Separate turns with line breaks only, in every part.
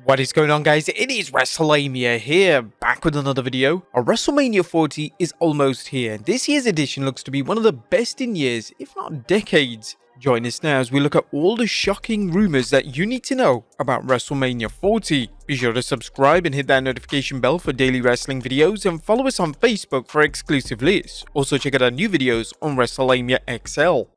What is going on, guys? It is Wrestlemania here, back with another video. Our WrestleMania 40 is almost here. This year's edition looks to be one of the best in years, if not decades. Join us now as we look at all the shocking rumors that you need to know about WrestleMania 40. Be sure to subscribe and hit that notification bell for daily wrestling videos, and follow us on Facebook for exclusive lists. Also check out our new videos on WrestleMania XL.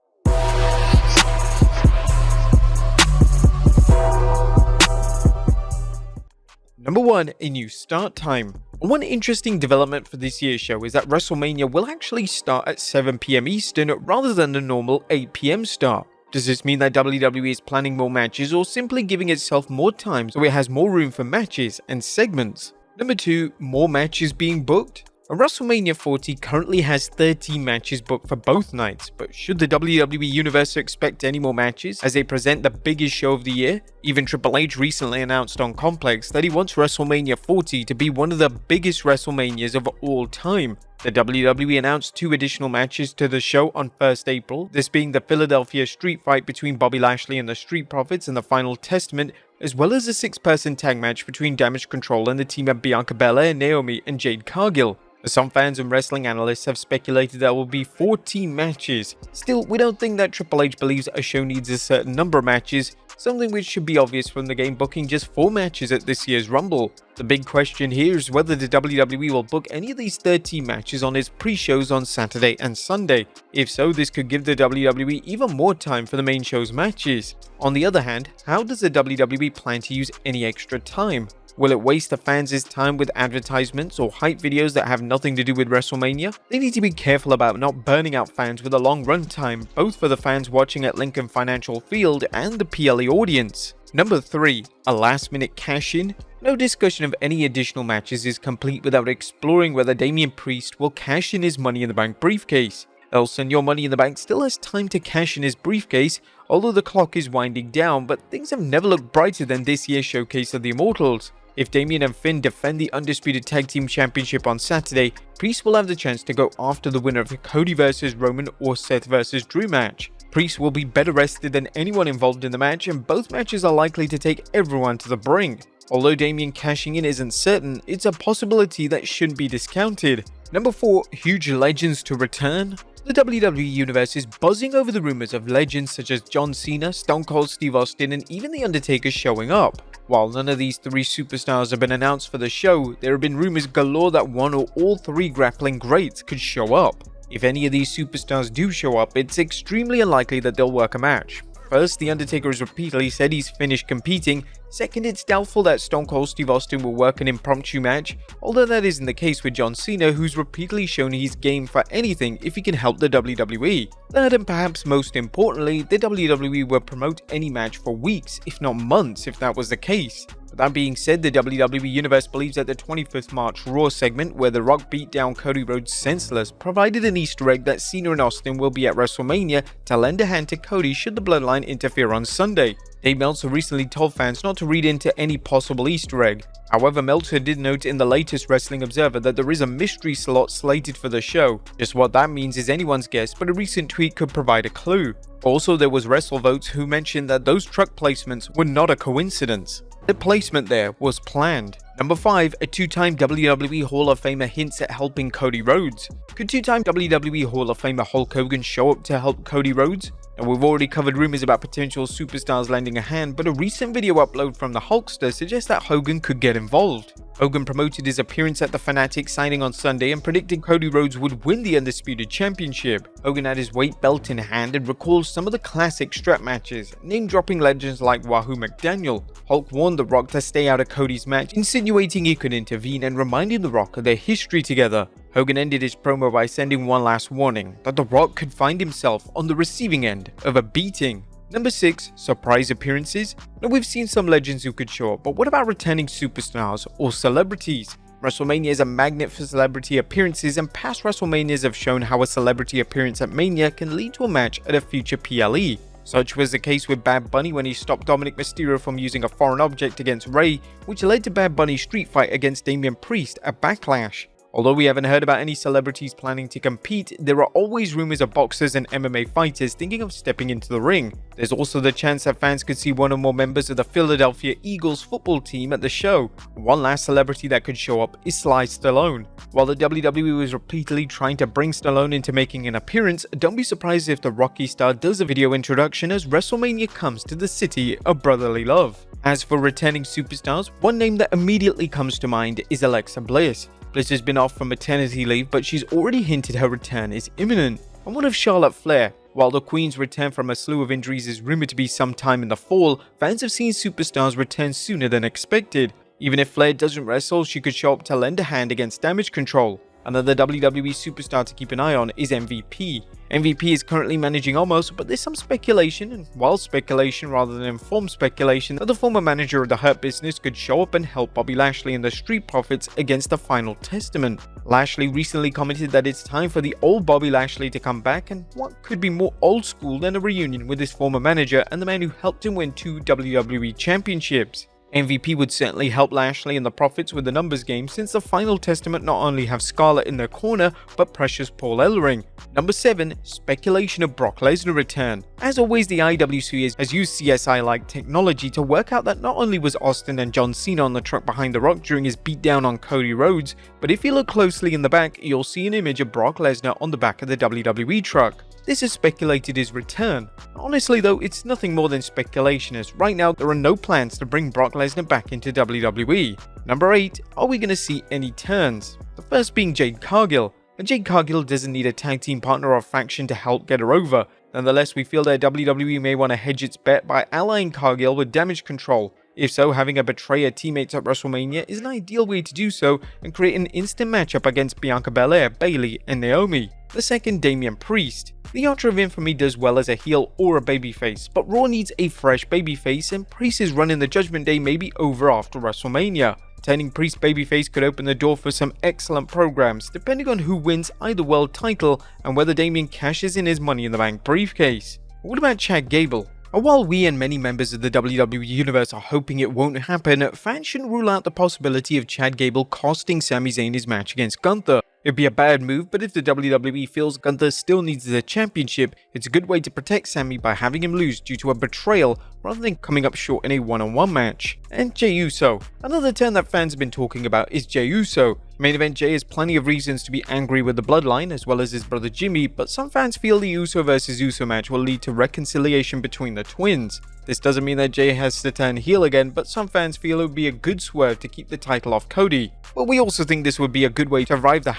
Number 1, a new start time. One interesting development for this year's show is that WrestleMania will actually start at 7 PM Eastern rather than the normal 8 PM start. Does this mean that WWE is planning more matches or simply giving itself more time so it has more room for matches and segments? Number 2, more matches being booked. WrestleMania 40 currently has 13 matches booked for both nights, but should the WWE Universe expect any more matches as they present the biggest show of the year? Even Triple H recently announced on Complex that he wants WrestleMania 40 to be one of the biggest WrestleManias of all time. The WWE announced 2 additional matches to the show on 1st April, this being the Philadelphia Street Fight between Bobby Lashley and the Street Profits and the Final Testament, as well as a 6-person tag match between Damage-CTRL and the team of Bianca, Belair, Naomi, and Jade Cargill. Some fans and wrestling analysts have speculated there will be 14 matches. Still, we don't think that Triple H believes a show needs a certain number of matches, something which should be obvious from the game booking just 4 matches at this year's Rumble. The big question here is whether the WWE will book any of these 13 matches on its pre-shows on Saturday and Sunday. If so, this could give the WWE even more time for the main show's matches. On the other hand, how does the WWE plan to use any extra time? Will it waste the fans' time with advertisements or hype videos that have nothing to do with WrestleMania? They need to be careful about not burning out fans with a long runtime, both for the fans watching at Lincoln Financial Field and the PLE audience. Number 3, a last-minute cash-in. No discussion of any additional matches is complete without exploring whether Damian Priest will cash in his Money in the Bank briefcase. Else, your Money in the Bank still has time to cash in his briefcase, although the clock is winding down, but things have never looked brighter than this year's showcase of the Immortals. If Damian and Finn defend the Undisputed Tag Team Championship on Saturday, Priest will have the chance to go after the winner of the Cody vs Roman or Seth vs Drew match. Priest will be better rested than anyone involved in the match, and both matches are likely to take everyone to the brink. Although Damian cashing in isn't certain, it's a possibility that shouldn't be discounted. Number 4, huge legends to return. The WWE Universe is buzzing over the rumors of legends such as John Cena, Stone Cold Steve Austin, and even The Undertaker showing up. While none of these 3 superstars have been announced for the show, there have been rumors galore that one or all 3 grappling greats could show up. If any of these superstars do show up, it's extremely unlikely that they'll work a match. First, The Undertaker has repeatedly said he's finished competing. Second, it's doubtful that Stone Cold Steve Austin will work an impromptu match, although that isn't the case with John Cena, who's repeatedly shown he's game for anything if he can help the WWE. Third, and perhaps most importantly, the WWE will promote any match for weeks, if not months, if that was the case. With that being said, the WWE Universe believes that the 25th March Raw segment, where The Rock beat down Cody Rhodes senseless, provided an Easter egg that Cena and Austin will be at WrestleMania to lend a hand to Cody should the Bloodline interfere on Sunday. Dave Meltzer recently told fans not to read into any possible Easter egg. However, Meltzer did note in the latest Wrestling Observer that there is a mystery slot slated for the show. Just what that means is anyone's guess, but a recent tweet could provide a clue. Also, there was WrestleVotes who mentioned that those truck placements were not a coincidence. The placement there was planned. Number 5, a 2-time WWE Hall of Famer hints at helping Cody Rhodes. Could 2-time WWE Hall of Famer Hulk Hogan show up to help Cody Rhodes? Now, we've already covered rumors about potential superstars lending a hand, but a recent video upload from the Hulkster suggests that Hogan could get involved. Hogan promoted his appearance at the Fanatic signing on Sunday and predicted Cody Rhodes would win the Undisputed Championship. Hogan had his weight belt in hand and recalls some of the classic strap matches, name-dropping legends like Wahoo McDaniel. Hulk warned The Rock to stay out of Cody's match, insinuating he could intervene and reminding The Rock of their history together. Hogan ended his promo by sending one last warning, that The Rock could find himself on the receiving end of a beating. Number 6, surprise appearances. Now, we've seen some legends who could show up, but what about returning superstars or celebrities? WrestleMania is a magnet for celebrity appearances, and past WrestleManias have shown how a celebrity appearance at Mania can lead to a match at a future PLE. Such was the case with Bad Bunny when he stopped Dominik Mysterio from using a foreign object against Rey, which led to Bad Bunny's street fight against Damian Priest at Backlash. Although we haven't heard about any celebrities planning to compete, there are always rumors of boxers and MMA fighters thinking of stepping into the ring. There's also the chance that fans could see one or more members of the Philadelphia Eagles football team at the show. One last celebrity that could show up is Sly Stallone. While the WWE was repeatedly trying to bring Stallone into making an appearance, don't be surprised if the Rocky star does a video introduction as WrestleMania comes to the city of brotherly love. As for returning superstars, one name that immediately comes to mind is Alexa Bliss. Bliss has been off for maternity leave, but she's already hinted her return is imminent. And what of Charlotte Flair? While the Queen's return from a slew of injuries is rumored to be sometime in the fall, fans have seen superstars return sooner than expected. Even if Flair doesn't wrestle, she could show up to lend a hand against Damage-CTRL. Another WWE superstar to keep an eye on is MVP. MVP is currently managing Omos, but there's some speculation, and wild speculation rather than informed speculation, that the former manager of the Hurt Business could show up and help Bobby Lashley and the Street Profits against the Final Testament. Lashley recently commented that it's time for the old Bobby Lashley to come back, and what could be more old school than a reunion with his former manager and the man who helped him win 2 WWE championships. MVP would certainly help Lashley and the Profits with the numbers game, since the Final Testament not only have Scarlett in their corner, but precious Paul Ellering. Number 7. Speculation of Brock Lesnar return. As always, the IWC has used CSI-like technology to work out that not only was Austin and John Cena on the truck behind The Rock during his beatdown on Cody Rhodes, but if you look closely in the back, you'll see an image of Brock Lesnar on the back of the WWE truck. This is speculated his return. Honestly though, it's nothing more than speculation, as right now there are no plans to bring Brock Lesnar back into WWE. Number 8. Are we going to see any turns? The first being Jade Cargill. And Jade Cargill doesn't need a tag team partner or faction to help get her over. Nonetheless, we feel that WWE may want to hedge its bet by allying Cargill with Damage-CTRL. If so, having her betray her teammates at WrestleMania is an ideal way to do so and create an instant matchup against Bianca Belair, Bayley, and Naomi. The second, Damian Priest. The Archer of Infamy does well as a heel or a babyface, but Raw needs a fresh babyface, and Priest's run in the Judgment Day may be over after WrestleMania. Turning Priest babyface could open the door for some excellent programs, depending on who wins either world title and whether Damian cashes in his Money in the Bank briefcase. What about Chad Gable? And while we and many members of the WWE Universe are hoping it won't happen, fans shouldn't rule out the possibility of Chad Gable costing Sami Zayn his match against Gunther. It'd be a bad move, but if the WWE feels Gunther still needs the championship, it's a good way to protect Sami by having him lose due to a betrayal rather than coming up short in a one-on-one match. And Jey Uso. Another turn that fans have been talking about is Jey Uso. Main event Jey has plenty of reasons to be angry with the Bloodline as well as his brother Jimmy, but some fans feel the Uso vs Uso match will lead to reconciliation between the twins. This doesn't mean that Jey has to turn heel again, but some fans feel it would be a good swerve to keep the title off Cody. But we also think this would be a good way to revive the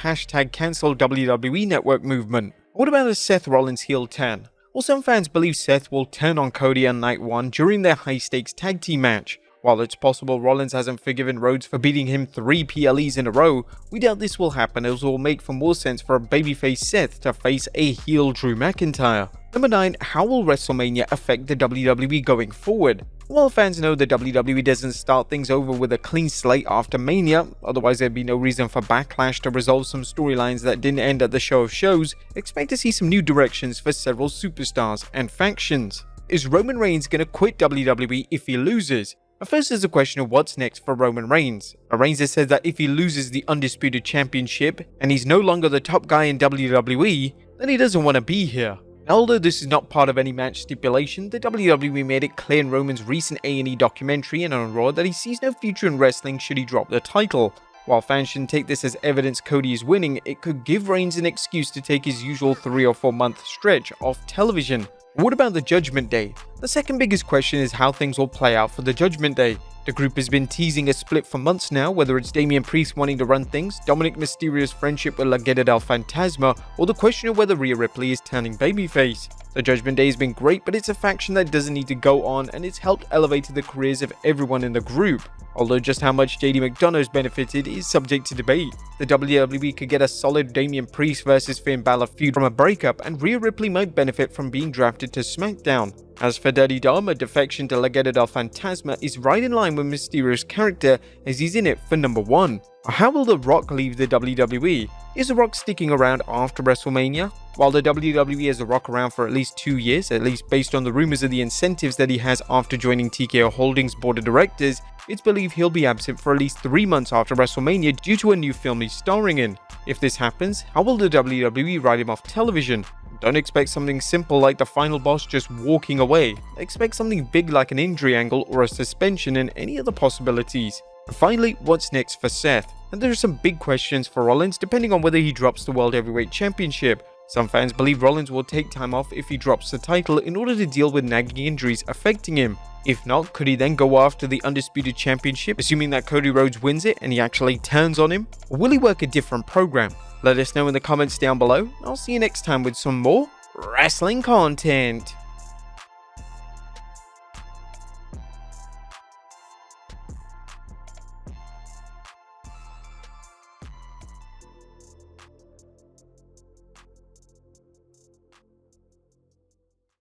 #cancel WWE Network movement. What about a Seth Rollins heel turn? Well, some fans believe Seth will turn on Cody on night 1 during their high-stakes tag team match. While it's possible Rollins hasn't forgiven Rhodes for beating him 3 PLEs in a row, we doubt this will happen, as it will make for more sense for a babyface Seth to face a heel Drew McIntyre. Number 9. How will WrestleMania affect the WWE going forward? While fans know the WWE doesn't start things over with a clean slate after Mania, otherwise there'd be no reason for Backlash to resolve some storylines that didn't end at the show of shows, expect to see some new directions for several superstars and factions. Is Roman Reigns going to quit WWE if he loses? First is the question of what's next for Roman Reigns. Reigns has said that if he loses the Undisputed Championship and he's no longer the top guy in WWE, then he doesn't want to be here. Now, although this is not part of any match stipulation, the WWE made it clear in Roman's recent A&E documentary and on Raw that he sees no future in wrestling should he drop the title. While fans shouldn't take this as evidence Cody is winning, it could give Reigns an excuse to take his usual 3 or 4 month stretch off television. What about the Judgment Day? The second biggest question is how things will play out for the Judgment Day. The group has been teasing a split for months now, whether it's Damian Priest wanting to run things, Dominik Mysterio's friendship with Legado del Fantasma, or the question of whether Rhea Ripley is turning babyface. The Judgment Day has been great, but it's a faction that doesn't need to go on, and it's helped elevate the careers of everyone in the group. Although just how much JD McDonough's benefited is subject to debate. The WWE could get a solid Damian Priest vs Finn Balor feud from a breakup, and Rhea Ripley might benefit from being drafted to SmackDown. As for Daddy Dom, a defection to Legado del Fantasma is right in line with Mysterio's character as he's in it for number 1. How will The Rock leave the WWE? Is The Rock sticking around after WrestleMania? While the WWE has The Rock around for at least 2 years, at least based on the rumors of the incentives that he has after joining TKO Holdings board of directors, it's believed he'll be absent for at least 3 months after WrestleMania due to a new film he's starring in. If this happens, how will the WWE write him off television? Don't expect something simple like the final boss just walking away. Expect something big like an injury angle or a suspension and any other possibilities. And finally, what's next for Seth? And there are some big questions for Rollins depending on whether he drops the World Heavyweight Championship. Some fans believe Rollins will take time off if he drops the title in order to deal with nagging injuries affecting him. If not, could he then go after the Undisputed Championship, assuming that Cody Rhodes wins it and he actually turns on him? Or will he work a different program? Let us know in the comments down below. I'll see you next time with some more wrestling content.